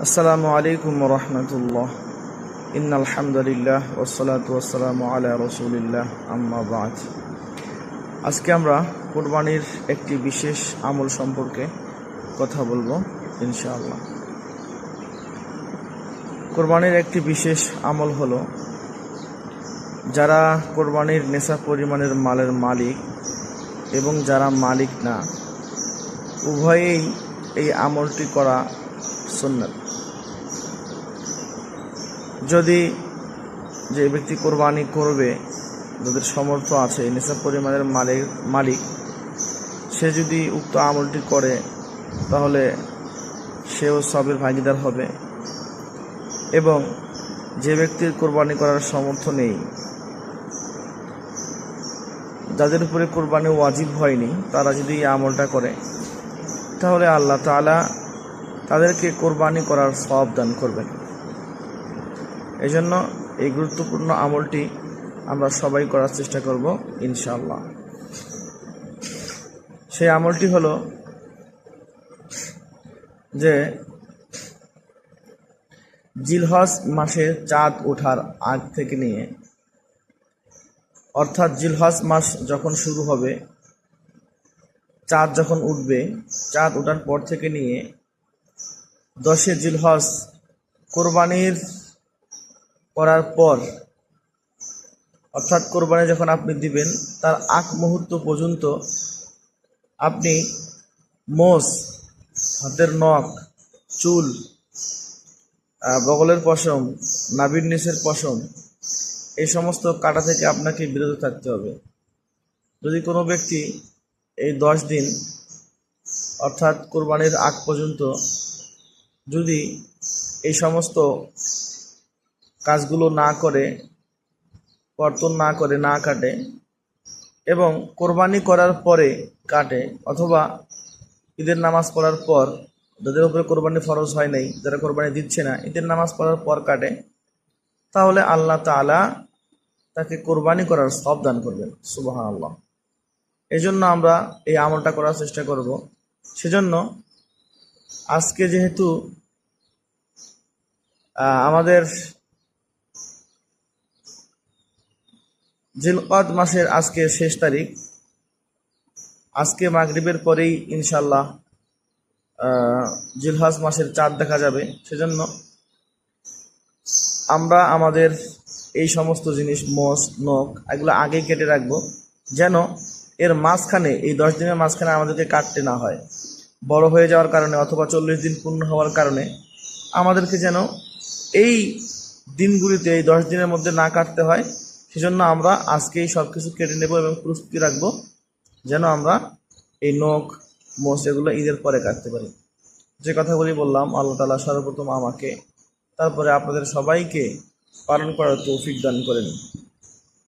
আসসালামু আলাইকুম ওয়া রাহমাতুল্লাহ। ইন্নাল হামদুলিল্লাহ ওয়াসসালাতু ওয়াসসালামু আলা রাসূলিল্লাহ, আম্মা বা'দ। আজকে আমরা কুরবানির একটি বিশেষ আমল সম্পর্কে কথা বলবো ইনশাআল্লাহ। কুরবানির একটি বিশেষ আমল হলো, যারা কুরবানির নেশাব পরিমাণের মালের মালিক এবং যারা মালিক না, উভয়েই এই আমলটি করা সুন্নাত। যদি যে ব্যক্তি কোরবানি করবে, যাদের সমর্থ আছে, নেশাব পরিমাণের মালিক, সে যদি উক্ত আমলটি করে তাহলে সেও সবের ভাগীদার হবে। এবং যে ব্যক্তির কোরবানি করার সামর্থ্য নেই, যাদের উপরে কোরবানি ওয়াজিব হয়নি, তারা যদি এই আমলটা করে তাহলে আল্লাহ তাআলা তাদেরকে কোরবানি করার সওয়াব দান করবেন। এই জন্য এই গুরুত্বপূর্ণ আমলটি আমরা সবাই করার চেষ্টা করব ইনশাআল্লাহ। সেই আমলটি হলো যে জিলহজ মাসের চাঁদ ওঠার আগ থেকে নিয়ে, অর্থাৎ জিলহজ মাস যখন শুরু হবে, চাঁদ যখন উঠবে, চাঁদ ওঠার পর থেকে নিয়ে 10 জিলহজ কোরবানির করার পর, অর্থাৎ কোরবানি যখন আপনি দিবেন তার আগ মুহূর্ত পর্যন্ত আপনি মোষ, হাতের নখ, চুল, বগলের পশম, নাভির নিচের পশম, এই সমস্ত কাটা থেকে আপনাকে বিরত থাকতে হবে। যদি কোনো ব্যক্তি এই 10 দিন অর্থাৎ কোরবানির আগ পর্যন্ত যদি এই সমস্ত কাজগুলো না করে, কর্তন না করে, না কাটে এবং কোরবানি করার পরে কাটে, অথবা ঈদের নামাজ পড়ার পর, যাদের উপরে কোরবানি ফরজ হয় নাই, যারা কোরবানি দিচ্ছে না, ঈদের নামাজ পড়ার পর কাটে, তাহলে আল্লাহ তাআলা তাকে কোরবানি করার সওয়াব দান করবেন। সুবহানাল্লাহ। এই জন্য আমরা এই আমলটা করার চেষ্টা করব। সেজন্য আজকে যেহেতু আমাদের জিলকদ মাসের আজকে শেষ তারিখ, আজকে মাগরিবের পরেই ইনশাআল্লাহ জিলহজ মাসের চাঁদ দেখা যাবে। সেজন্য আমরা আমাদের এই সমস্ত জিনিস, মোষ, নখ, এগুলো আগেই কেটে রাখবো, যেন এর মাঝখানে, এই 10 দিনের মাঝখানে আমাদেরকে কাটতে না হয়। বড় হয়ে যাওয়ার কারণে অথবা 40 দিন পূর্ণ হওয়ার কারণে আমাদেরকে যেন এই দিনগুলিতে, এই 10 দিনের মধ্যে না কাটতে হয়। সেজন্য আমরা আজকেই সব কিছু কেটে নেব এবং প্রস্তুতি রাখবো, যেন আমরা এই নখ, মোষ এগুলো ঈদের পরে কাটতে পারি। যে কথাগুলি বললাম, আল্লাহ তাআলা সর্বপ্রথম আমাকে, তারপরে আপনাদের সবাইকে পালন করার তৌফিক দান করেন।